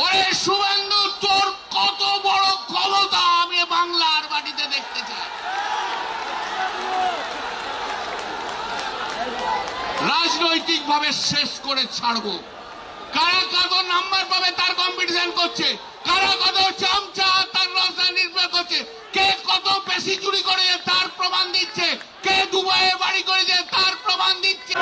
ওরে শুভেন্দু, তোর কত বড় ক্ষমতা আমি বাংলার মাটিতে দেখতে চাই। রাজনৈতিক ভাবে শেষ করে ছাড়বো। কারা কত নাম্বার পাবে তার কম্পিটিশন করছে, কারা কত চামচা তার রাস্তা নির্ভর করছে, কে কত বেশি চুরি করেছে তার প্রমাণ দিচ্ছে, কে দুবাইয়ে বাড়ি করেছে তার প্রমাণ দিচ্ছে।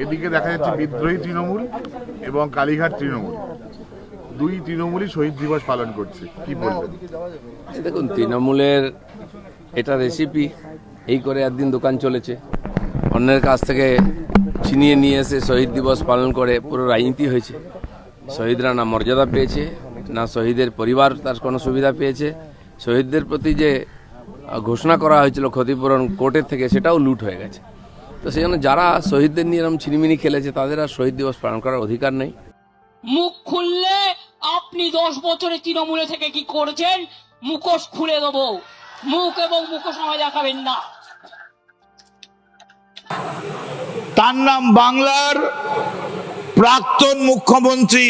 এদিকে দেখা যাচ্ছে বিদ্রোহী তৃণমূল এবং কালীঘাট তৃণমূল, দুই তৃণমূলই শহীদ দিবস পালন করছে, কি বলবেন? দেখুন, তৃণমূলের এটা রেসিপি, এই করে একদিন দোকান চলেছে, অন্যের কাছ থেকে ছিনিয়ে নিয়ে এসে শহীদ দিবস পালন করে পুরো রাজনীতি হয়েছে। শহীদরা না মর্যাদা পেয়েছে, না শহীদের পরিবার তার কোনো সুবিধা পেয়েছে। শহীদদের প্রতি যে ঘোষণা করা হয়েছিল ক্ষতিপূরণ কোর্টের থেকে, সেটাও লুট হয়ে গেছে। তো সেই জন্য যারা শহীদদের নিয়ে এরকম ছিনিমিনি খেলেছে তাদের আর শহীদ দিবস পালন করার অধিকার নেই। মুখ খুললে আপনি 10 বছরে তৃণমূলে থেকে কি করেছেন মুখোশ খুলে দেবো। মুখ এবং মুখোশ আমায় দেখাবেন না। তার নাম বাংলার প্রাক্তন মুখ্যমন্ত্রী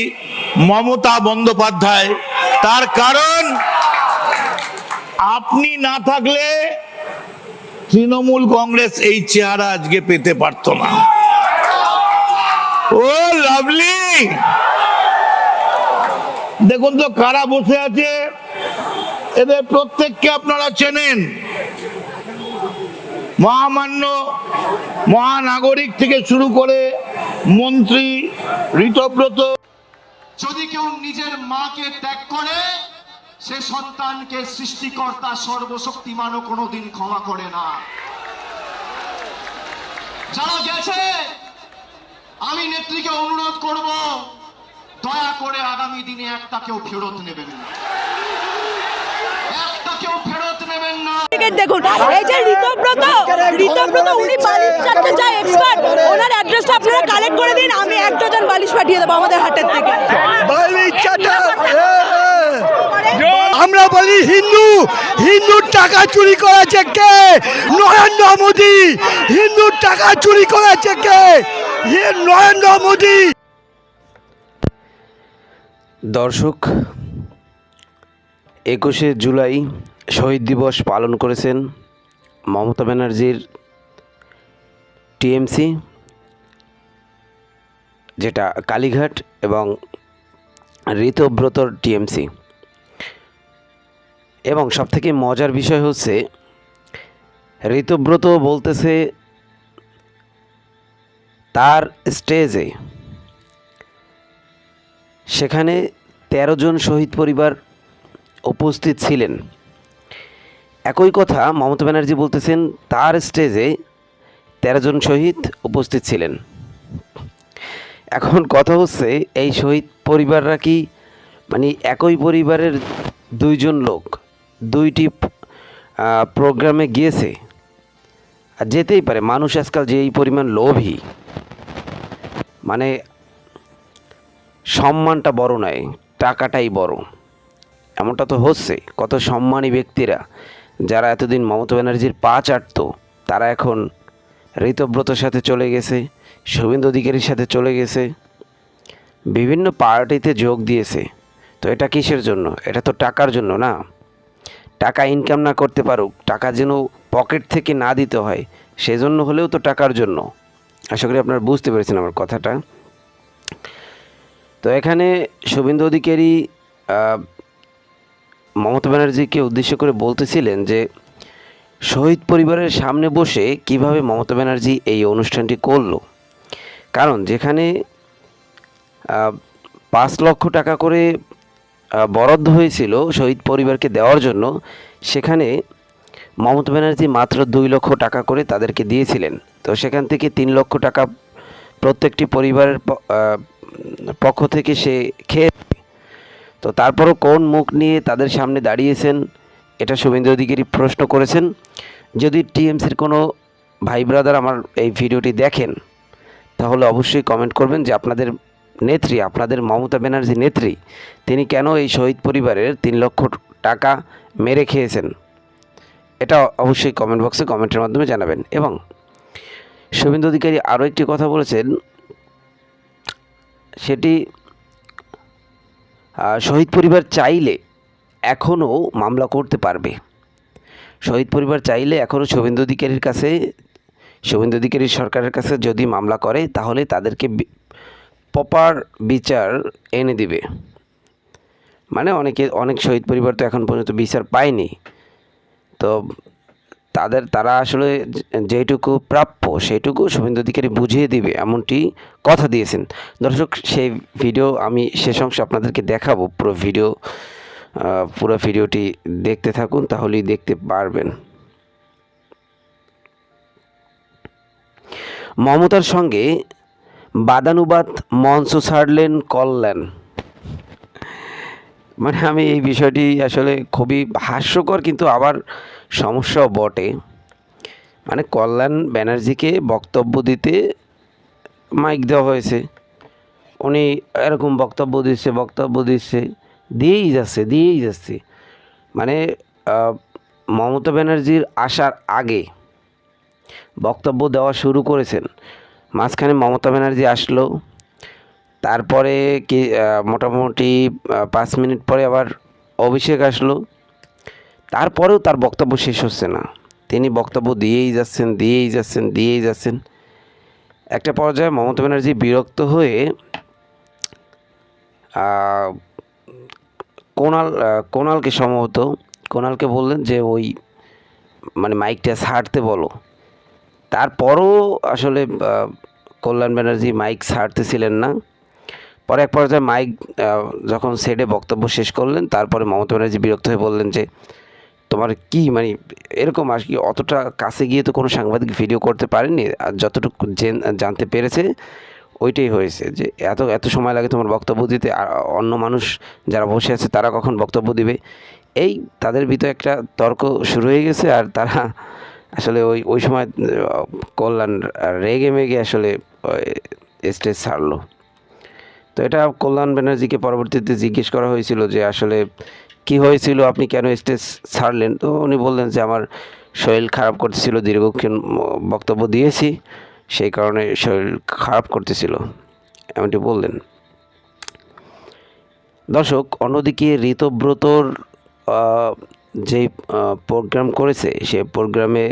মমতা বন্দ্যোপাধ্যায়। তার কারণ আপনি না থাকলে তৃণমূল কংগ্রেস এই চেহারা আজকে পেতে পারত না। ও লাভলি, দেখুন তো কারা বসে আছে, এদের প্রত্যেককে আপনারা চেনেন। মহামান্য মহানাগরিক থেকে শুরু করে মন্ত্রী ঋতব্রত। যদি কেউ নিজের মাকে ত্যাগ করে, সে সন্তানকে সৃষ্টিকর্তা সর্বশক্তিমানও কোনোদিন ক্ষমা করে না। যারা গেছে, আমি নেত্রীকে অনুরোধ করব, দয়া করে আগামী দিনে একটা কেউ ফেরত নেবেন না, একটা কেউ ফেরত নেবেন না। দেখুন, এই যে ঋতব্রত উনি বালিশ চাটতে যায় এক্সপার্ট, ওনার অ্যাড্রেসটা আপনারা কালেক্ট করে দিন, আমি 1 ডজন বালিশ পাঠিয়ে দেবো আমাদের হাটের থেকে। আমরা বলি হিন্দুর টাকা চুরি করেছে কে? নরেন্দ্র মোদী। হিন্দুর টাকা চুরি করেছে কে? নরেন্দ্র মোদী। দর্শক, 21শে জুলাই শহীদ দিবস পালন করেছেন মমতা ব্যানার্জির টিএমসি, যেটা কালীঘাট, এবং ঋতব্রতর টিএমসি। এবং সবথেকে মজার বিষয় হচ্ছে ঋতব্রত বলতেছে তার স্টেজে সেখানে 13 জন শহীদ পরিবার উপস্থিত ছিলেন। একই কথা মমতা ব্যানার্জি বলতেছেন তার স্টেজে 13 জন শহীদ উপস্থিত ছিলেন। এখন কথা হচ্ছে, এই শহীদ পরিবাররা কি মানে একই পরিবারের 2 জন লোক 2টি প্রোগ্রামে গিয়েছে? আর যেতেই পারে, মানুষ আজকাল যে এই পরিমাণ লোভী, মানে সম্মানটা বড় নয়, টাকাটাই বড়, এমনটা তো হচ্ছে। কত সম্মানী ব্যক্তিরা যারা এতদিন মমতা ব্যানার্জির পা চাটত, তারা এখন ঋতব্রতর সাথে চলে গেছে, শুভেন্দু অধিকারীর সাথে চলে গেছে, বিভিন্ন পার্টিতে যোগ দিয়েছে। তো এটা কিসের জন্য? এটা তো টাকার জন্য না। টাকা ইনকাম না করতে পারুক, টাকা যেন পকেট থেকে না দিতে হয়, সেজন্য হলেও তো টাকার জন্য। আশা করি আপনারা বুঝতে পেরেছেন আমার কথাটা। তো এখানে শুভেন্দু অধিকারী মমতা ব্যানার্জিকে উদ্দেশ্য করে বলতেছিলেন যে শহীদ পরিবারের সামনে বসে কিভাবে মমতা ব্যানার্জি এই অনুষ্ঠানটি করলো। কারণ যেখানে 5 লক্ষ টাকা করে বরাদ্দ হয়েছিল শহীদ পরিবারকে দেওয়ার জন্য, সেখানে মমতা ব্যানার্জি মাত্র 2 লক্ষ টাকা করে তাদেরকে দিয়েছিলেন। তো সেখান থেকে 3 লক্ষ টাকা প্রত্যেকটি পরিবারের পক্ষ থেকে সে খেয়ে, তো তারপরও কোন মুখ নিয়ে তাদের সামনে দাঁড়িয়েছেন, এটা শুভেন্দু অধিকারী প্রশ্ন করেছেন। যদি টিএমসির কোনো ভাই ব্রাদার আমার এই ভিডিওটি দেখেন, তাহলে অবশ্যই কমেন্ট করবেন যে আপনাদের নেত্রী, আপনাদের মমতা ব্যানার্জি নেত্রী, তিনি কেন এই শহীদ পরিবারের 3 লক্ষ টাকা মেরে খেয়েছেন। এটা অবশ্যই কমেন্ট বক্সে কমেন্টের মাধ্যমে জানাবেন। এবং শুভেন্দু অধিকারী আরও একটি কথা বলেছেন, সেটি শহীদ পরিবার চাইলে এখনও মামলা করতে পারবে। শহীদ পরিবার চাইলে এখনও শুভেন্দু অধিকারীর সরকারের কাছে যদি মামলা করে তাহলে তাদেরকে প্রপার বিচার এনে দিবে। মানে অনেক শহীদ পরিবার তো এখন পর্যন্ত বিচার পায়নি, তো তারা আসলে যেটুকু প্রাপ্য সেইটুকু শুভেন্দু অধিকারী বুঝিয়ে দিবে এমনটি কথা দিয়েছেন। দর্শক, সেই ভিডিও আমি শেষ অংশ আপনাদেরকে দেখাবো। পুরো ভিডিওটি দেখতে থাকুন, তাহলেই দেখতে পারবেন। মমতার সঙ্গে বাদানুবাদ মঞ্চ ছাড়লেন কল্যাণ। মানে আমি এই বিষয়টি আসলে খুবই হাস্যকর, কিন্তু আবার সমস্যাও বটে। মানে কল্যাণ ব্যানার্জিকে বক্তব্য দিতে মাইক দেওয়া হয়েছে, উনি এরকম বক্তব্য দিচ্ছে, দিয়েই যাচ্ছে। মানে মমতা ব্যানার্জির আসার আগে বক্তব্য দেওয়া শুরু করেছেন, মাঝখানে মমতা ব্যানার্জি আসলো, তারপরে কি মোটামুটি 5 মিনিট পরে আবার অভিষেক আসলো, তারপরেও তার বক্তব্য শেষ হচ্ছে না। তিনি বক্তব্য দিয়েই যাচ্ছেন। একটা পর্যায়ে মমতা ব্যানার্জি বিরক্ত হয়ে কোণালকে বললেন যে ওই মানে মাইকটা ছাড়তে বলো। তারপরও আসলে কল্যাণ ব্যানার্জি মাইক ছাড়তেছিলেন না। পরে এক পর্যায়ে মাইক যখন সেটে বক্তব্য শেষ করলেন, তারপরে মমতা ব্যানার্জি বিরক্ত হয়ে বললেন যে তোমার কি মানে এরকম আর কি, অতটা কাছে গিয়ে তো কোনো সাংবাদিক ভিডিও করতে পারেনি, আর যতটুকু জানতে পেরেছে ওইটাই হয়েছে, যে এত সময় লাগে তোমার বক্তব্য দিতে, আর অন্য মানুষ যারা বসে আছে তারা কখন বক্তব্য দিবে। এই তাদের ভিতরে একটা তর্ক শুরু হয়ে গেছে, আর তারা আসলে ওই সময় কল্যাণ রেগে মেগে আসলে স্টেজ ছাড়লো। তো এটা কল্যাণ ব্যানার্জিকে পরবর্তীতে জিজ্ঞেস করা হয়েছিল যে আসলে কি হয়েছিল, আপনি কেন স্টেজ ছাড়লেন? তো উনি বললেন যে আমার শরীর খারাপ করতেছিল, দীর্ঘক্ষণ বক্তব্য দিয়েছি, সেই কারণে শরীর খারাপ করতেছিল, এমনটি বললেন। দর্শক, অন্যদিকে ঋতব্রতর যে প্রোগ্রাম করেছে, সে প্রোগ্রামে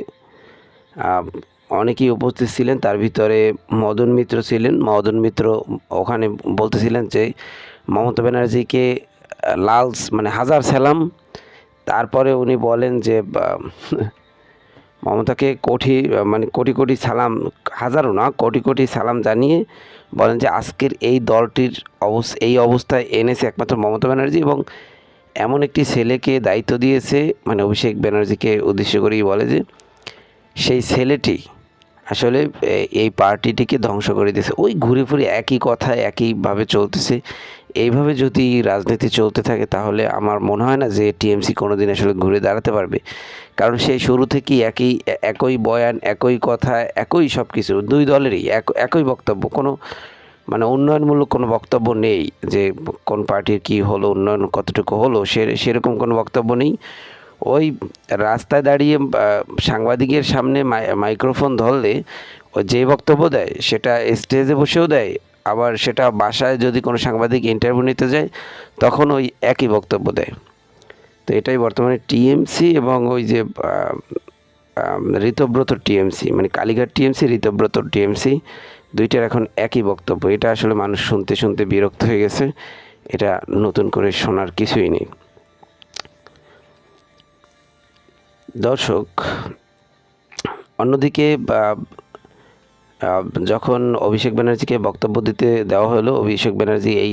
অনেকেই উপস্থিত ছিলেন, তার ভিতরে মদন মিত্র ছিলেন। মদন মিত্র ওখানে বলতেছিলেন যে মমতা ব্যানার্জিকে মানে হাজার সালাম। তারপরে উনি বলেন যে মমতাকে কোটি সালাম, হাজারও না, কোটি সালাম জানিয়ে বলেন যে আজকের এই দলটির এই অবস্থায় এনেছে একমাত্র মমতা ব্যানার্জি, এবং এমন একটি ছেলেকে দায়িত্ব দিয়েছে, মানে অভিষেক ব্যানার্জিকে উদ্দেশ্য করেই বলে যে সেই ছেলেটি আসলে এই পার্টিটিকে ধ্বংস করে দিয়েছে। ওই ঘুরে ফিরে একই কথা একইভাবে চলতেছে। এইভাবে যদি রাজনীতি চলতে থাকে তাহলে আমার মনে হয় না যে টিএমসি কোনো দিন আসলে ঘুরে দাঁড়াতে পারবে, কারণ সেই শুরু থেকেই একই বয়ান, একই কথা, একই সব কিছু, দুই দলেরই একই বক্তব্য, কোনো মানে উন্নয়নমূলক কোনো বক্তব্য নেই যে কোন পার্টির কী হলো, উন্নয়ন কতটুকু হলো, সেরকম কোনো বক্তব্য নেই। ওই রাস্তায় দাঁড়িয়ে সাংবাদিকের সামনে মাইক্রোফোন ধরলে যে বক্তব্য দেয় সেটা স্টেজে বসেও দেয়, আবার সেটা বাসায় যদি কোনো সাংবাদিক ইন্টারভিউ নিতে যায় তখন ওই একই বক্তব্য দেয়। তো এটাই বর্তমানে টিএমসি এবং ওই যে ঋতব্রত টিএমসি, মানে কালীঘাট টিএমসি, ঋতব্রত টিএমসি, দুইটার এখন একই বক্তব্য। এটা আসলে মানুষ শুনতে বিরক্ত হয়ে গেছে, এটা নতুন করে শোনার কিছুই নেই। দর্শক, অন্যদিকে যখন অভিষেক ব্যানার্জিকে বক্তব্য দিতে দেওয়া হলো, অভিষেক ব্যানার্জি এই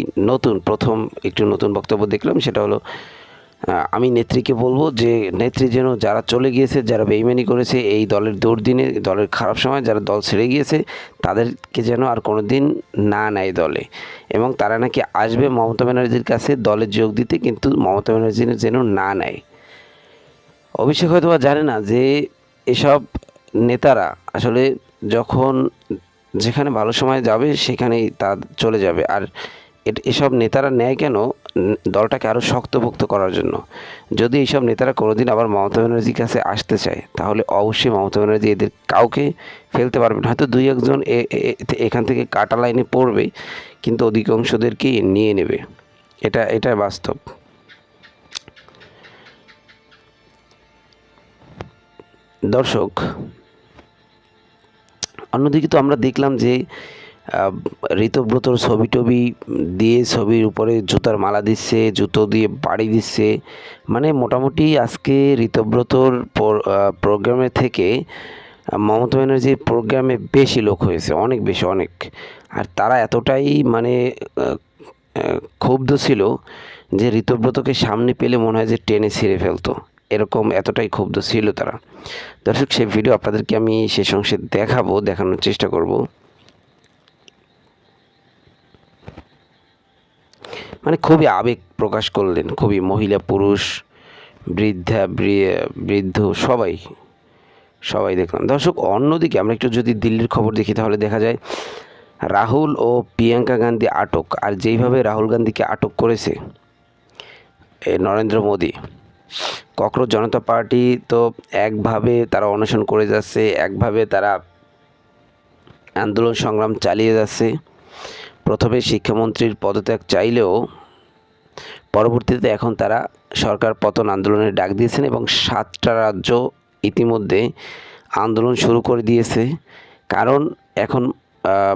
প্রথম একটু নতুন বক্তব্য দেখলাম, সেটা হলো আমি নেত্রীকে বলবো যে নেত্রী যেন যারা চলে গিয়েছে, যারা বেইমানি করেছে এই দলের দুর্দিনে, দলের খারাপ সময় যারা দল ছেড়ে গিয়েছে, তাদেরকে যেন আর কোনো দিন না নেয় দলে, এবং তারা নাকি আসবে মমতা ব্যানার্জির কাছে দলে যোগ দিতে, কিন্তু মমতা ব্যানার্জি যেন না নেয়। অভিষেক হয়তো জানে না যে এসব নেতারা আসলে যখন যেখানে ভালো সময় যাবে সেখানেই তা চলে যাবে, আর এসব নেতারা নেয় কেন, দলটাকে আরও শক্তপোক্ত করার জন্য। যদি এইসব নেতারা কোনোদিন আবার মমতা ব্যানার্জির কাছে আসতে চায় তাহলে অবশ্যই মমতা ব্যানার্জি এদের কাউকে ফেলতে পারবেন। হয়তো দুই একজন এখান থেকে কাটা লাইনে পড়বে, কিন্তু অধিকাংশদেরকেই নিয়ে নেবে। এটা বাস্তব। দর্শক, অন্যদিকে তো আমরা দেখলাম যে ঋতব্রতর ছবি টবি দিয়ে ছবির উপরে জুতার মালা দিচ্ছে, জুতো দিয়ে বাড়ি দিচ্ছে। মানে মোটামুটি আজকে ঋতব্রতর প্রোগ্রামে থেকে মমতা ব্যানার্জির প্রোগ্রামে বেশি লোক হয়েছে, অনেক বেশি, অনেক। আর তারা এতটাই মানে ক্ষুব্ধ ছিল যে ঋতব্রতকে সামনে পেলে মনে হয় যে টেনে ছিঁড়ে ফেলতো, এরকম এতটাই ক্ষুব্ধ ছিল তারা। দর্শক, সেই ভিডিও আপনাদেরকে আমি শেষ অংশে দেখানোর চেষ্টা করব। মানে খুবই আবেগ প্রকাশ করলেন, খুবই, মহিলা পুরুষ বৃদ্ধ সবাই দেখলাম। দর্শক, অন্যদিকে আমরা একটু যদি দিল্লির খবর দেখি তাহলে দেখা যায় রাহুল ও প্রিয়াঙ্কা গান্ধী আটক। আর যেইভাবে রাহুল গান্ধীকে আটক করেছে নরেন্দ্র মোদী, ককরোচ জনতা পার্টি তো একভাবে তারা অনশন করে যাচ্ছে, একভাবে তারা আন্দোলন সংগ্রাম চালিয়ে যাচ্ছে। প্রথমে শিক্ষামন্ত্রীর পদত্যাগ চাইলেও পরবর্তীতে এখন তারা সরকার পতন আন্দোলনের ডাক দিয়েছেন এবং 7টা রাজ্য ইতিমধ্যে আন্দোলন শুরু করে দিয়েছে। কারণ এখন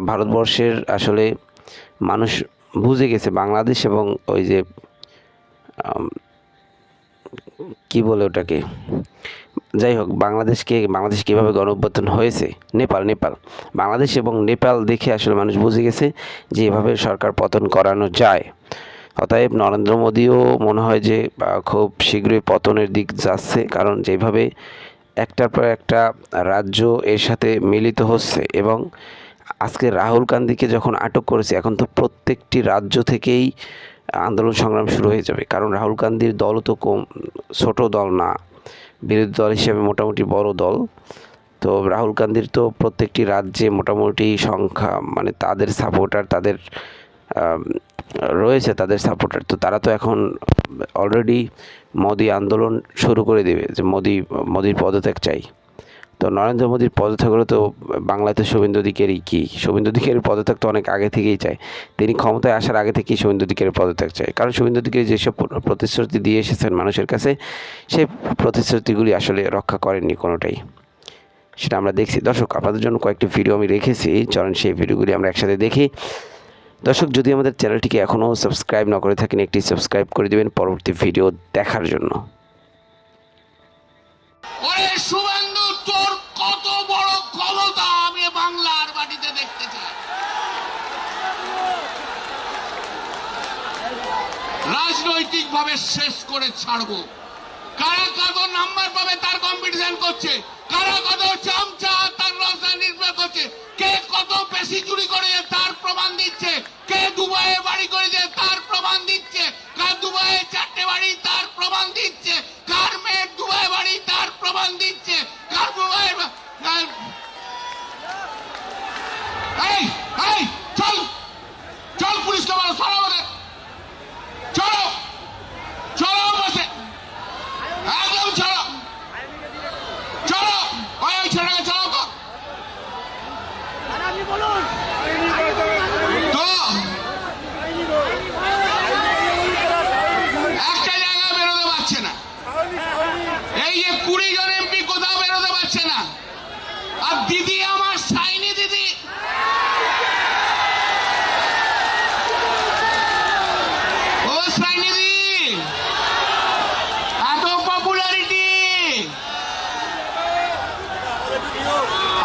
ভারতবর্ষের আসলে মানুষ বুঝে গেছে বাংলাদেশ এবং ওই যে কি বলে ওটাকে, যাই হোক, বাংলাদেশ কীভাবে গণঅভ্যুত্থান হয়েছে, নেপাল বাংলাদেশ এবং নেপাল দেখে আসলে মানুষ বুঝে গেছে যে এভাবে সরকার পতন করানো যায়। অতএব নরেন্দ্র মোদীও মনে হয় যে খুব শীঘ্রই পতনের দিক যাচ্ছে, কারণ যেভাবে একটার পর একটা রাজ্য এর সাথে মিলিত হচ্ছে। এবং আজকে রাহুল গান্ধীকে যখন আটক করেছে, এখন তো প্রত্যেকটি রাজ্য থেকেই আন্দোলন সংগ্রাম শুরু হয়ে যাবে। কারণ রাহুল গান্ধীর দলও তো ছোট দল না, বিরোধী দল হিসেবে মোটামুটি বড় দল। তো রাহুল গান্ধীর তো প্রত্যেকটি রাজ্যে মোটামুটি সংখ্যা, মানে তাদের সাপোর্টার, তাদের রয়েছে তাদের সাপোর্টার। তো তারা তো এখন অলরেডি মোদি আন্দোলন শুরু করে দেবে যে মোদির পদত্যাগ চাই। তো নরেন্দ্র মোদীর পদত্যাগ হলে তো বাংলায় তো শুভেন্দু অধিকারীর পদত্যাগ তো অনেক আগে থেকেই চায়। তিনি ক্ষমতায় আসার আগে থেকেই শুভেন্দু অধিকারীর পদত্যাগ চায়। কারণ শুভেন্দু অধিকারী যেসব প্রতিশ্রুতি দিয়ে এসেছেন মানুষের কাছে, সেই প্রতিশ্রুতিগুলি আসলে রক্ষা করেননি কোনোটাই, সেটা আমরা দেখছি। দর্শক, আপনাদের জন্য কয়েকটি ভিডিও আমি রেখেছি, চলেন সেই ভিডিওগুলি আমরা একসাথে দেখি। দর্শক, যদি আমাদের চ্যানেলটিকে এখনও সাবস্ক্রাইব না করে থাকেন, একটি সাবস্ক্রাইব করে দেবেন পরবর্তী ভিডিও দেখার জন্য। ওরে শুভেন্দু, তোর কত বড় ক্ষমতা আমি বাংলার মাটিতে দেখতে চাই। রাজনৈতিক ভাবে শেষ করে ছাড়বো। কারা কত নাম্বার পাবে তার কম্পিটিশন করছে, কারা কত চামচা তার রাজধানী নির্ভর করছে, কে কত বেশি চুরি করেছে তার প্রমাণ দিচ্ছে, কে দুবাইয়ে বাড়ি করেছে তার প্রমাণ দিচ্ছে, কার দুবাইয়ে 4টে বাড়ি তার প্রমাণ দিচ্ছে, কার মেয়ের দুবাই বাড়ি তার প্রমাণ দিচ্ছে, কার দুবাই। চল পুলিশকে বলো, সরো আমাদের, চলো বসে, একদম চলো ওই ছেলেটাকে চলো। তো একটা জায়গায় বেরোতে পারছে না, এই যে 20 জন এমপি কোথাও বেরোতে পারছে না। আর দিদি আমার সাইনি দিদি, ও সাইনি দিদি, এত পপুলারিটি।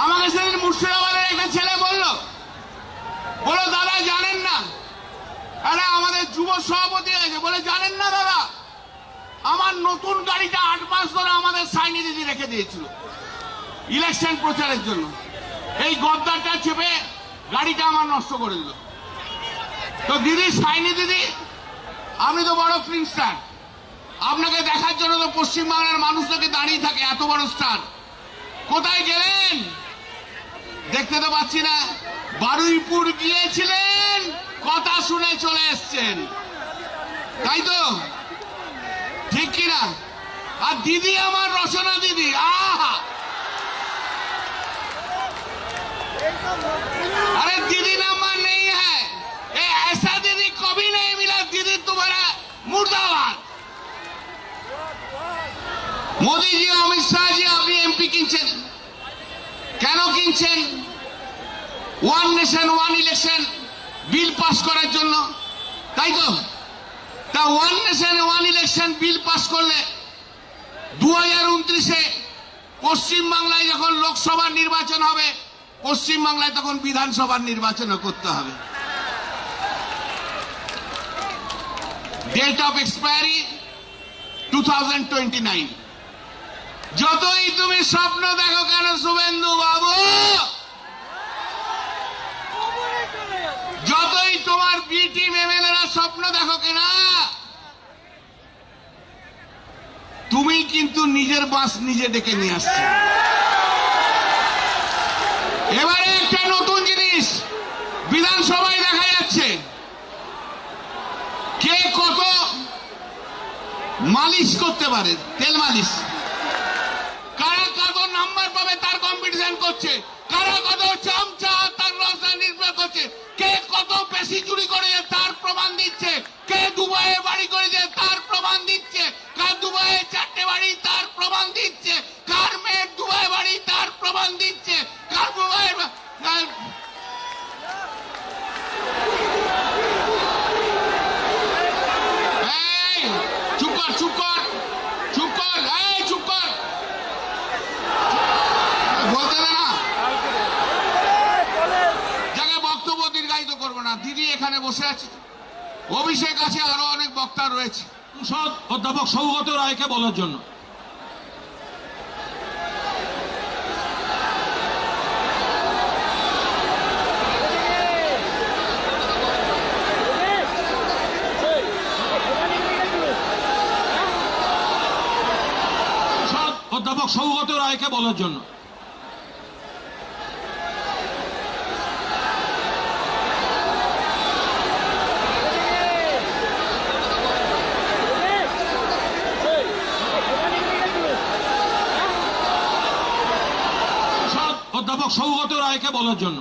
আমাকে সেদিন মুর্শিদাবাদের একটা ছেলে বললো দাদা জানেন না, আরে আমাদের যুব সভাপতি আছে, বলে জানেন না দাদা, আমার নতুন গাড়িটা 8 মাস ধরে আমাদের সাইনি দিদি রেখে দিয়েছিল ইলেকশন প্রচারের জন্য। এই গদ্দারটা চেপে গাড়িটা আমার নষ্ট করে দিল। তো দিদি, সাইনি দিদি, আপনি তো বড় ফিল্ম স্টার, আপনাকে দেখার জন্য তো পশ্চিমবাংলার মানুষদেরকে দাঁড়িয়ে থাকে, এত বড় স্টার, কোথায় গেলেন দেখতে তো পাচ্ছি না। বারুইপুর গিয়েছিলেন, কথা শুনে চলে এসছেন। তাই তো, ঠিক কিনা? আর দিদি আমার রচনা দিদি, আহা, अरे दीदी नंबर नहीं है, ये ऐसा दीदी कभी नहीं मिला। दीदी तुम्हारा मुर्दाबाद। मोदी जी, अमित शाह जी, আপনি এমপি কিনছেন কেন? কিনছেন one nation one election bill pass করার জন্য, তাই তো? তা one nation one election bill pass করলে 2029-এ পশ্চিম বাংলায় যখন লোকসভা নির্বাচন হবে, পশ্চিম বাংলায় তখন বিধানসভার নির্বাচন করতে হবে। Date of expiry 2029। যতই তুমি স্বপ্ন দেখো কেন শুভেন্দু বাবু, যতই তোমার বি টিম এমএলএরা স্বপ্ন দেখো কিনা, তুমি কিন্তু নিজের বাস নিজে ডেকে নিয়ে আসছো। এবারে একটা নতুন জিনিস বিধানসভায় দেখা যাচ্ছে, কে কত মালিশ করতে পারে, তেল মালিশ। কারা কত নাম্বার পাবে তার কম্পিটিশন করছে, কারা কত চামচা তার রাস্তা নির্ভর করছে, কে কত বেশি চুরি করেছে তার প্রমাণ দিচ্ছে, কে দুবাইয়ে বাড়ি করেছে তার প্রমাণ দিচ্ছে, কার দুবাইয়ে 4টে বাড়ি তার প্রমাণ দিচ্ছে, কার মেয়ের দুবাই বাড়ি তার প্রমাণ দিচ্ছে, কার দুবাই। চুপ কর, চুপ কর, চুপ কর, এই চুপ কর, বলতে দে না। যাকে বক্তব্য দীর্ঘায়িত করবো না, দিদি এখানে বসে আছে, অভিষেক আছে, আরো অনেক বক্তা রয়েছে। সংসদ অধ্যাপক সৌগত রায়কে বলার জন্য। অধ্যাপক সৌগত রায়কে বলার জন্য। অধ্যাপক সৌগত রায়কে বলার জন্য।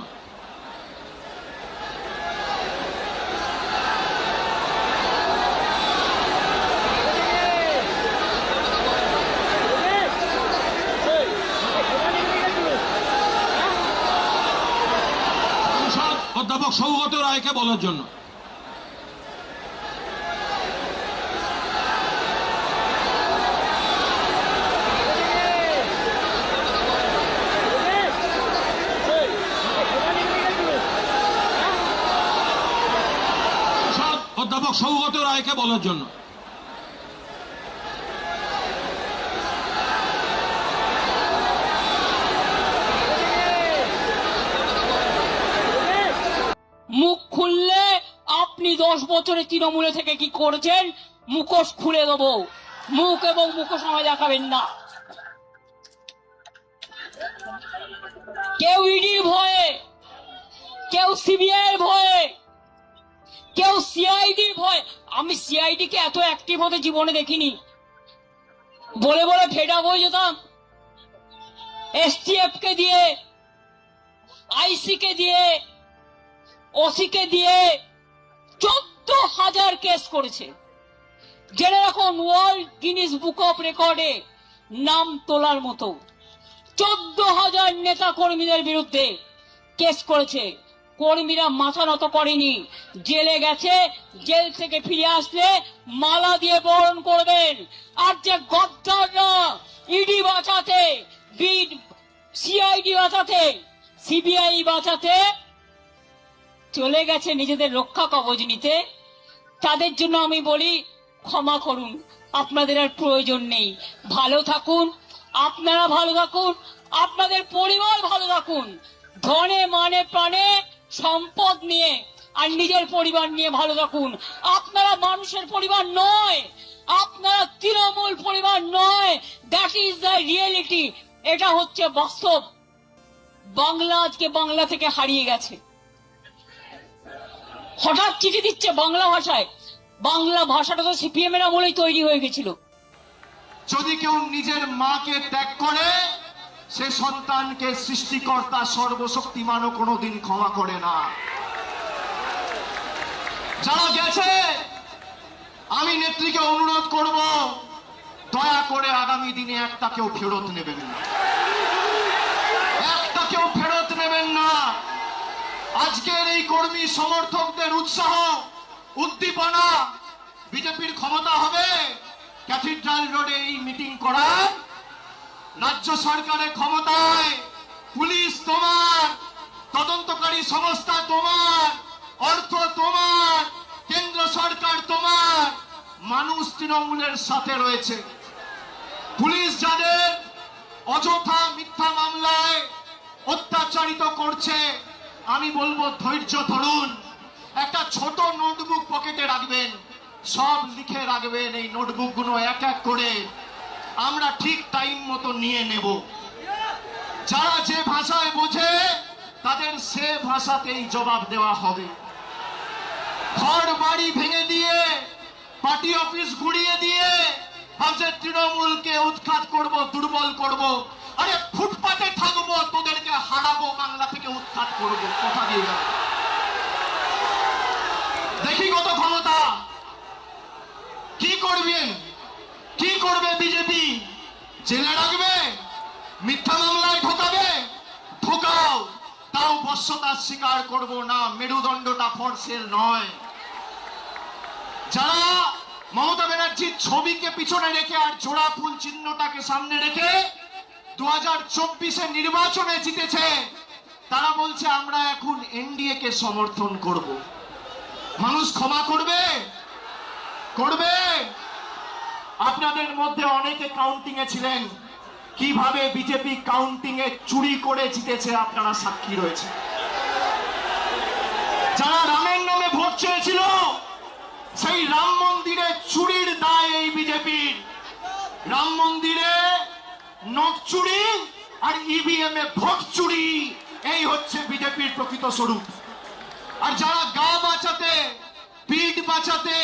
অধ্যাপক সৌগত রায়কে বলার জন্য। অধ্যাপক সৌগত রায়কে বলার জন্য। মুখ খুললে আপনি 10 বছরে তৃণমূলে থেকে কি করেছেন মুখোশ খুলে দেবো। মুখ এবং মুখোশ আমায় দেখাবেন না। কেউ ইডির ভয়ে, কেউ সিবিআই এর ভয়ে, কেউ সিআইডির ভয়। আমি সিআইডি কে এত অ্যাক্টিভ হতে জীবনে দেখিনি। বলে বলে ফেড আপ হয়ে যেতাম। এসটিএফ কে দিয়ে, আইসি কে দিয়ে, ওসি কে দিয়ে 14,000 কেস করেছে। জেনে রাখুন, ওয়ার্ল্ড গিনিস বুক অফ রেকর্ডে নাম তোলার মতো 14,000 নেতা কর্মীদের বিরুদ্ধে কেস করেছে। কর্মীরা মাথা নত করেনি, জেলে গেছে। জেল থেকে ফিরে আসলে মালা দিয়ে বরণ করবেন। আর যে গদ্দাররা ইডি বাঁচাতে, সিআইডি বাঁচাতে, সিবিআই বাঁচাতে চলে গেছে নিজেদের রক্ষা কবচ নিতে, তাদের জন্য আমি বলি ক্ষমা করুন, আপনাদের আর প্রয়োজন নেই। ভালো থাকুন, আপনারা ভালো থাকুন, আপনাদের পরিবার ভালো থাকুন। ধনে মানে প্রাণে সম্পদ নিয়ে আর নিজের পরিবার নিয়ে ভালো থাকুন। আপনারা মানুষের পরিবার নয়, আপনারা তৃণমূল পরিবার নয়। That is the reality. এটা হচ্ছে বাস্তব। বাংলা আজকে বাংলা থেকে হারিয়ে গেছে। হঠাৎ চিঠি দিচ্ছে বাংলা ভাষায়, বাংলা ভাষাটা তো সিপিএম এর আমলেই তৈরি হয়ে গেছিল। যদি কেউ নিজের মাকে ত্যাগ করে, সে সন্তানকে সৃষ্টিকর্তা সর্বশক্তিমানও কোনোদিন ক্ষমা করে না। যারা গেছে, আমি নেত্রীকে অনুরোধ করব, দয়া করে আগামী দিনে একটা কেউ ফেরত নেবেন না, একটা কেউ ফেরত নেবেন না। আজকের এই কর্মী সমর্থকদের উৎসাহ উদ্দীপনা, বিজেপির ক্ষমতা হবে ক্যাথিড্রাল রোডে এই মিটিং করা, রাজ্য সরকারের ক্ষমতায়, পুলিশ তোমার, তদন্তকারী সংস্থা তোমার, অর্থ তোমার, কেন্দ্র সরকার তোমার, মানুষ তৃণমূলের সাথে রয়েছে। পুলিশ যাদের অযথা মিথ্যা মামলায় অত্যাচারিত করছে, আমি বলবো ধৈর্য ধরুন, একটা ছোট নোটবুক পকেটে রাখবেন, সব লিখে রাখবেন, এই নোটবুকগুলো এক এক করে আমরা ঠিক টাইম মতো নিয়ে নেব। যারা যে ভাষায় বোঝে তাদের সে ভাষাতেই জবাব দেওয়া হবে। ঘর বাড়ি ভেঙে দিয়ে, পার্টি অফিস গুড়িয়ে দিয়ে ভাবছে তৃণমূলকে উৎখাত করব, দুর্বল করব। আরে ফুটপাতে থাকবো, তোদেরকে হারাবো, বাংলা থেকে উৎখাত করব, কথা দিয়ে গেল। দেখি কত ক্ষমতা, কি করবে, কি করবে বিজেপি? জেলে রাখবে, মিথ্যা মামলায় ঢোকাবে, ঢোকাও, তাও বশ্যতা স্বীকার করব না, মেরুদণ্ডটা ফোর্সের নয়। যারা মমতা ব্যানার্জির ছবিকে পিছনে রেখে আর জোড়া ফুল চিহ্নটাকে সামনে রেখে 2024 নির্বাচনে জিতেছে, তারা বলছে আমরা এখন এনডিএ কে সমর্থন করব। মানুষ ক্ষমা করবে? করবে? আপনাদের মধ্যে অনেকে কাউন্টিং এ ছিলেন, কিভাবে বিজেপি কাউন্টিং এ চুরি করে জিতেছে আপনারা সাক্ষী রয়েছে। যারা রামের নামে ভোট চেয়েছিল, সেই রাম মন্দিরে চুরির দায় এই বিজেপির। রাম মন্দিরে নোট চুরি আর ইভিএম এ ভোট চুরি, এই হচ্ছে বিজেপির প্রকৃত স্বরূপ। আর যারা গা বাঁচাতে, পিঠ বাঁচাতে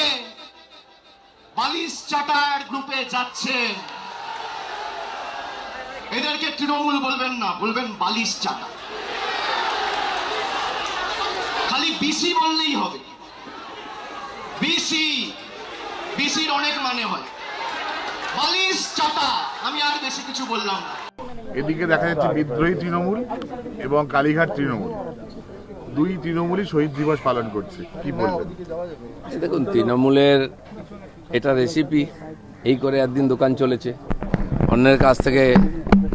বালিশ চাটার গ্রুপে যাচ্ছে, এদেরকে তৃণমূল বলবেন না, বলবেন বালিশ চাটা। খালি বিসি বললেই হবে, বিসি, বিসির অনেক মানে হয়, বালিশ চাটা, আমি আর বেশি কিছু বললাম না। এদিকে দেখা যাচ্ছে বিদ্রোহী তৃণমূল এবং কালীঘাট তৃণমূল, দুই তৃণমূলই শহীদ দিবস পালন করছে, কি বলবেন? দেখুন, তৃণমূলের এটা রেসিপি, এই করে একদিন দোকান চলেছে, অন্যের কাছ থেকে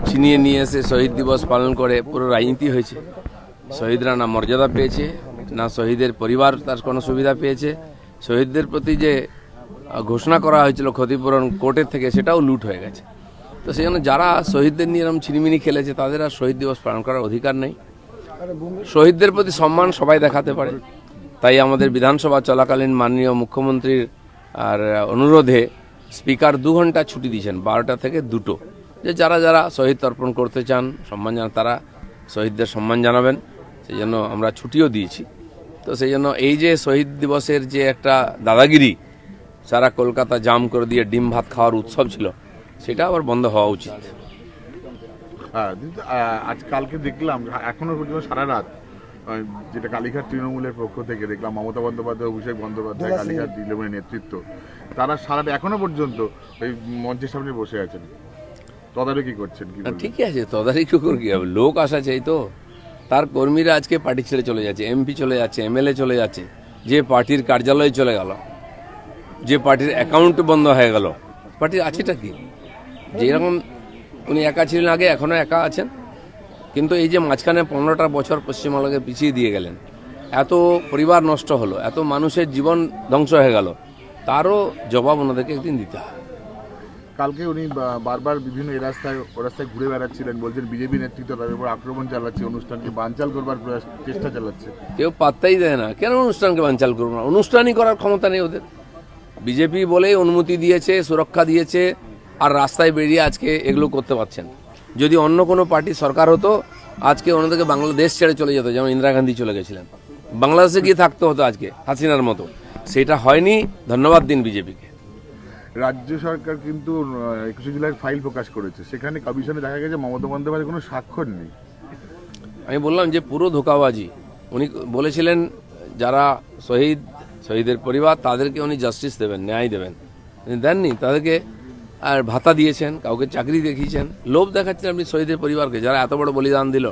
ছিনিয়ে নিয়ে এসে শহীদ দিবস পালন করে পুরো রাজনীতি হয়েছে। শহীদরা না মর্যাদা পেয়েছে, না শহীদের পরিবার তার কোনো সুবিধা পেয়েছে। শহীদদের প্রতি যে ঘোষণা করা হয়েছিল ক্ষতিপূরণ কোর্টের থেকে, সেটাও লুট হয়ে গেছে। তো সেই জন্য যারা শহীদদের নিয়ে এরকম ছিনিমিনি খেলেছে, তাদের আর শহীদ দিবস পালন করার অধিকার নেই। শহীদদের প্রতি সম্মান সবাই দেখাতে পারে, তাই আমাদের বিধানসভা চলাকালীন মাননীয় মুখ্যমন্ত্রীর আর অনুরোধে স্পিকার 2 ঘন্টা ছুটি দিয়েছেন, 12টা থেকে 2টো, যে যারা যারা শহীদ তর্পণ করতে চান, সম্মান জানা, তারা শহীদদের সম্মান জানাবেন। সেই জন্য আমরা ছুটিও দিয়েছি। তো সেই জন্য এই যে শহীদ দিবসের যে একটা দাদাগিরি, সারা কলকাতা জাম করে দিয়ে ডিম ভাত খাওয়ার উৎসব ছিল, সেটা আবার বন্ধ হওয়া উচিত। আজ কালকে দেখলাম এখনো পর্যন্ত সারা রাত, যেটা কালীঘাট তৃণমূলের পক্ষ থেকে দেখলাম, মমতা বন্দ্যোপাধ্যায়, অভিষেক বন্দ্যোপাধ্যায়, কালীঘাট তৃণমূলের নেতৃত্ব, তারা সারাটা এখনো পর্যন্ত ওই মঞ্চের সামনে বসে আছেন, তদারকি করছেন। কি ঠিকই আছে, তদারকি করে কি হবে? লোক আসা চাই তো। তার কর্মীরা আজকে পার্টি ছেড়ে চলে যাচ্ছে, এমপি চলে যাচ্ছে, এমএলএ চলে যাচ্ছে, যে পার্টির কার্যালয়ে চলে গেল, যে পার্টির অ্যাকাউন্ট বন্ধ হয়ে গেল, পার্টির আছেটা কি? যেরকম উনি একা ছিলেন আগে, এখনো একা আছেন, কিন্তু এই যে মাঝখানে 15টা বছর পশ্চিমবঙ্গকে পিছিয়ে দিয়ে গেলেন, এত পরিবার নষ্ট হলো, এত মানুষের জীবন ধ্বংস হয়ে গেল, তারও জবাব ওনাদেরকে একদিন দিতে হয়। কালকে উনি বারবার বিভিন্ন রাস্তায় ঘুরে বেড়াচ্ছিলেন, বলছেন বিজেপি নেতৃত্ব তাদের উপর আক্রমণ চালাচ্ছে, অনুষ্ঠানকে বানচাল করবার চেষ্টা চালাচ্ছে। কেউ পাত্তাই দেয় না, কেন অনুষ্ঠানকে বানচাল করবো না? অনুষ্ঠানই করার ক্ষমতা নেই ওদের। বিজেপি বলেই অনুমতি দিয়েছে, সুরক্ষা দিয়েছে, আর রাস্তায় বেরিয়ে আজকে এগুলো করতে পারছেন। যদি অন্য কোনো পার্টি সরকার হতো, আজকে ওনাদেরকে বাংলাদেশ ছেড়ে চলে যেত, যেমন ইন্দিরা গান্ধী চলে গেছিলেন, বাংলাদেশে গিয়ে থাকতে হতো আজকে হাসিনার মতো। সেটা হয়নি, ধন্যবাদ দিন বিজেপিকে। রাজ্য সরকার কিন্তু 21 জুলাই ফাইল প্রকাশ করেছে, সেখানে কমিশনে দেখা গেছে মমতা বন্দ্যোপাধ্যায়ের কোনো স্বাক্ষর নেই। আমি বললাম যে পুরো ধোঁকাবাজি। উনি বলেছিলেন যারা শহীদের পরিবার তাদেরকে উনি জাস্টিস দেবেন, ন্যায় দেবেন, উনি দেননি। তাদেরকে আর ভাতা দিয়েছেন, কাউকে চাকরি দেখিয়েছেন, লোভ দেখাচ্ছেন আপনি শহীদের পরিবারকে, যারা এত বড় বলিদান দিল।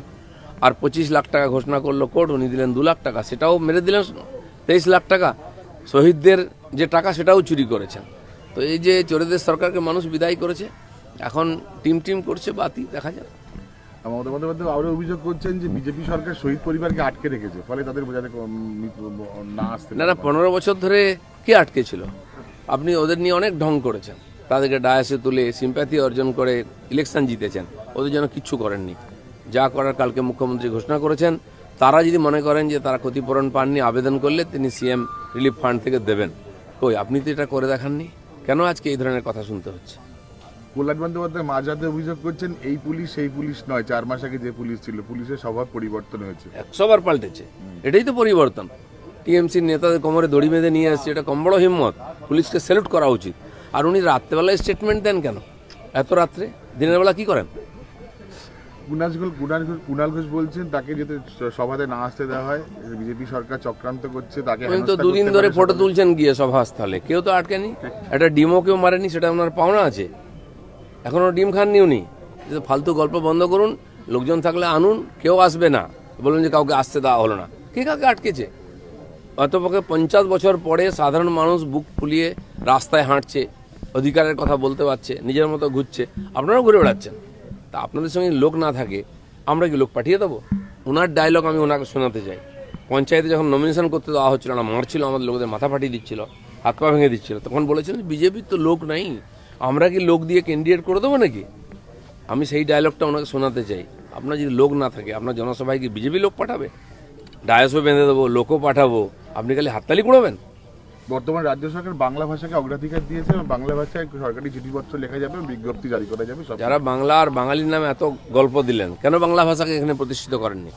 আর 25 লাখ টাকা ঘোষণা করলো কোর্ট, উনি দিলেন 2 লাখ টাকা, সেটাও মেরে দিলেন 23 লাখ টাকা। শহীদদের যে টাকা সেটাও চুরি করেছেন। তো এই যে চোরেদের সরকারকে মানুষ বিদায় করেছে, এখন টিম করছে বাতি, দেখা যাক। মমতা বন্দ্যোপাধ্যায় আরও অভিযোগ করছেন যে বিজেপি সরকার শহীদ পরিবারকে আটকে রেখেছে, ফলে তাদের বোঝাতে না আসতে। না 15 বছর ধরে কে আটকে ছিল? আপনি ওদের নিয়ে অনেক ঢং করেছেন, তাদেরকে ডায়াসে তুলে সিম্প্যাথি অর্জন করে ইলেকশন জিতেছেন, ওদের জন্য কিচ্ছু করেননি। যা করার কালকে মুখ্যমন্ত্রী ঘোষণা করেছেন। তারা যদি মনে করেন যে তারা ক্ষতিপূরণ পাননি, আবেদন করলে তিনি সিএম রিলিফ ফান্ড থেকে দেবেন। কই, আপনি তো এটা করে দেখাননি, কেন আজকে এই ধরনের কথা শুনতে হচ্ছে? প্রহ্লাদ বন্দ্যোপাধ্যায় মাঝরাতে অভিযোগ করছেন এই পুলিশ সেই পুলিশ নয়, 4 মাস আগে যে পুলিশ ছিল, পুলিশের স্বভাব পরিবর্তন হয়েছে। 100 বার পাল্টেছে, এটাই তো পরিবর্তন। টিএমসির নেতাদের কোমরে দড়ি বেঁধে নিয়ে আসছে, এটা কম বড় হিম্মত, পুলিশকে স্যালুট করা উচিত। আর উনি রাত্রেবেলায় স্টেটমেন্ট দেন কেন? এত রাত্রে, দিনের বেলা কি করেন? কুণাল ঘোষ বলছেন তাকে যাতে সভাতে না আসতে দেওয়া হয়, বিজেপি সরকার চক্রান্ত করছে তাকে। উনি তো 2 দিন ধরে ফটো তুলছেন গিয়ে সভাস্থলে, কেউ তো আটকেনি, একটা ডিমও কেউ মারেনি, সেটা ওনার পাওনা আছে। এখনো ডিম খাননি উনি। ফালতু গল্প বন্ধ করুন, লোকজন থাকলে আনুন, কেউ আসবে না। বলুন যে কাউকে আসতে দেওয়া হলো না, কে কাউকে আটকেছে? অতপক্ষে 50 বছর পরে সাধারণ মানুষ বুক ফুলিয়ে রাস্তায় হাঁটছে, অধিকারের কথা বলতে পারছে, নিজের মতো ঘুরছে, আপনারাও ঘুরে বেড়াচ্ছেন। তা আপনাদের সঙ্গে লোক না থাকে আমরা কি লোক পাঠিয়ে দেবো? ওনার ডায়লগ আমি ওনাকে শোনাতে চাই। পঞ্চায়েতে যখন নমিনেশন করতে দেওয়া হচ্ছিল না, মারছিল, আমাদের লোকদের মাথা ফাটিয়ে দিচ্ছিল, হাত পা ভেঙে দিচ্ছিল, তখন বলেছিলেন বিজেপির তো লোক নাই, আমরা কি লোক দিয়ে ক্যান্ডিডেট করে দেবো নাকি? আমি সেই ডায়লগটা ওনাকে শোনাতে চাই। আপনার যদি লোক না থাকে, আপনার জনসভায় কি বিজেপি লোক পাঠাবে? ডায়াসও বেঁধে দেবো, লোকও পাঠাবো, আপনি খালি হাততালি কুড়াবেন? বর্তমান রাজ্য সরকার বাংলা ভাষাকে অগ্রাধিকার দিয়েছে এবং বাংলা ভাষায় সরকারি চিঠিপত্র লেখা যাবে, বিজ্ঞপ্তি জারি করা যাবে। যারা বাংলা আর বাঙালির নামে এত গল্প দিলেন, কেন বাংলা ভাষাকে এখানে প্রতিষ্ঠিত করেননি?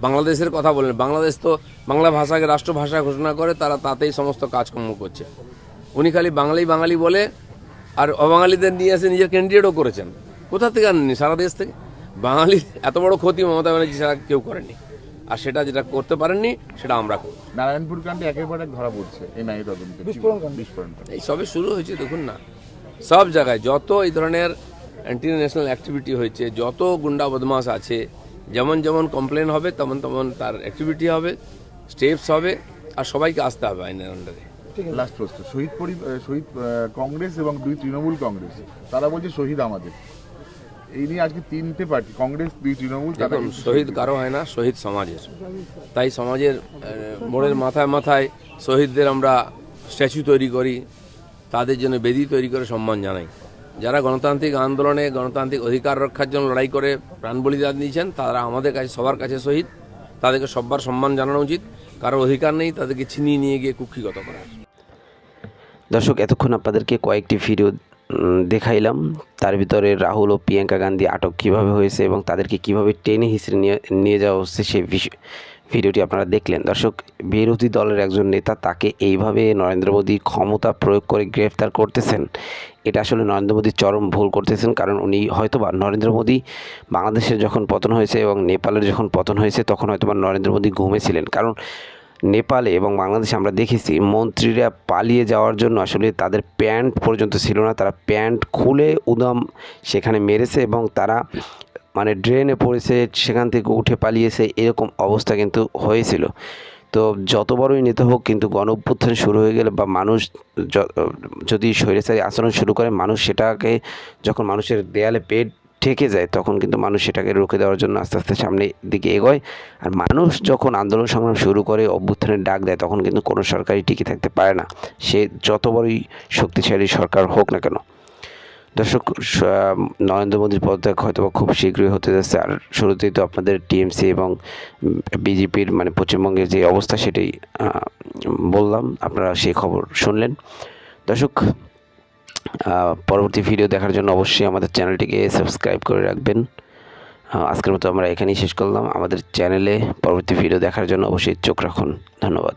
বাংলাদেশের কথা বলেন, বাংলাদেশ তো বাংলা ভাষাকে রাষ্ট্রভাষা ঘোষণা করে, তারা তাতেই সমস্ত কাজকর্ম করছে। উনি খালি বাঙালি বলে আর অবাঙালিদের নিয়ে এসে নিজের ক্যান্ডিডেটও করেছেন। কোথা থেকে আনেননি? সারা দেশ থেকে। বাঙালির এত বড় ক্ষতি মমতা ব্যানার্জি ছাড়া কেউ করেনি, আর সেটা যেটা করতে পারেননি সেটা আমরা করি। নারায়ণপুর কাণ্ডে একের পর এক ধরা পড়ছে এনআইএ তদন্তে, বিস্ফোরণ। এই সবে শুরু হয়েছে, দেখুন না, সব জায়গায় যত এই ধরনের অ্যান্টি ন্যাশনাল অ্যাক্টিভিটি হয়েছে, যত গুন্ডা বদমাশ আছে, যেমন যেমন কমপ্লেন হবে তেমন তেমন তার অ্যাক্টিভিটি হবে, স্টেপস হবে, আর সবাইকে আসতে হবে আইনের আন্ডারে। লাস্ট প্রশ্ন, শহীদ কংগ্রেস এবং 2 তৃণমূল কংগ্রেস, তারা বলছে শহীদ আমাদের। এই নিয়ে আজকে 3টে পার্টি, কংগ্রেস, 2 তৃণমূল। দেখুন, শহীদ কারো হয় না, শহীদ সমাজের। তাই সমাজের মোড়ের মাথায় মাথায় শহীদদের আমরা স্ট্যাচু তৈরি করি, তাদের জন্য বেদি তৈরি করে সম্মান জানাই। যারা গণতান্ত্রিক আন্দোলনে গণতান্ত্রিক অধিকার রক্ষার জন্য লড়াই করে প্রাণ বলিদান দিয়েছেন, তারা আমাদের কাছে, সবার কাছে শহীদ। তাদেরকে সবার সম্মান জানানো উচিত। কারোর অধিকার নেই তাদেরকে ছিনিয়ে নিয়ে গিয়ে কুক্ষিগত করার। দর্শক, এতক্ষণ আপনাদেরকে কয়েকটি ভিডিও দেখাইলাম। তার ভিতরে রাহুল ও প্রিয়াঙ্কা গান্ধী আটক কীভাবে হয়েছে এবং তাদেরকে কীভাবে টেনে হিসেবে নিয়ে যাওয়া হচ্ছে সেই ভিডিওটি আপনারা দেখলেন। দর্শক, বিরোধী দলের একজন নেতা, তাকে এইভাবে নরেন্দ্র মোদী ক্ষমতা প্রয়োগ করে গ্রেফতার করতেছেন, এটা আসলে নরেন্দ্র মোদী চরম ভুল করতেছেন। কারণ উনি হয়তোবা নরেন্দ্র মোদী বাংলাদেশের যখন পতন হয়েছে এবং নেপালের যখন পতন হয়েছে, তখন হয়তোবা নরেন্দ্র মোদী ঘুমেছিলেন। কারণ নেপালে এবং বাংলাদেশে আমরা দেখেছি মন্ত্রীরা পালিয়ে যাওয়ার জন্য আসলে তাদের প্যান্ট পর্যন্ত ছিল না, তারা প্যান্ট খুলে উদাম সেখানে মেরেছে এবং তারা মানে ড্রেনে পড়েছে, সেখান থেকে উঠে পালিয়েছে, এরকম অবস্থা কিন্তু হয়েছিল। তো যত বড়ই নেতা হোক, কিন্তু গণ-অভ্যুত্থান শুরু হয়ে গেলে বা মানুষ যদি স্বৈরাচারী আচরণ শুরু করে, মানুষ সেটাকে যখন মানুষের দেয়ালে পেট ঠেকে যায়, তখন কিন্তু মানুষ সেটাকে রুখে দেওয়ার জন্য আস্তে আস্তে সামনের দিকে এগোয়। আর মানুষ যখন আন্দোলন সংগ্রাম শুরু করে, অভ্যুত্থানের ডাক দেয়, তখন কিন্তু কোনো সরকারই টিকে থাকতে পারে না, সে যত বড়ই শক্তিশালী সরকার হোক না কেন। দর্শক, নরেন্দ্র মোদীর পদত্যাগ হয়তো খুব শীঘ্রই হতে যাচ্ছে। আর শুরুতেই তো আপনাদের টিএমসি এবং বিজেপির মানে পশ্চিমবঙ্গের যে অবস্থা সেটাই বললাম, আপনারা সেই খবর শুনলেন। দর্শক, পরবর্তী ভিডিও দেখার জন্য অবশ্যই আমাদের চ্যানেলটিকে সাবস্ক্রাইব করে রাখবেন। আজকের মতো আমরা এখানেই শেষ করলাম। আমাদের চ্যানেলে পরবর্তী ভিডিও দেখার জন্য অবশ্যই চোখ রাখুন। ধন্যবাদ।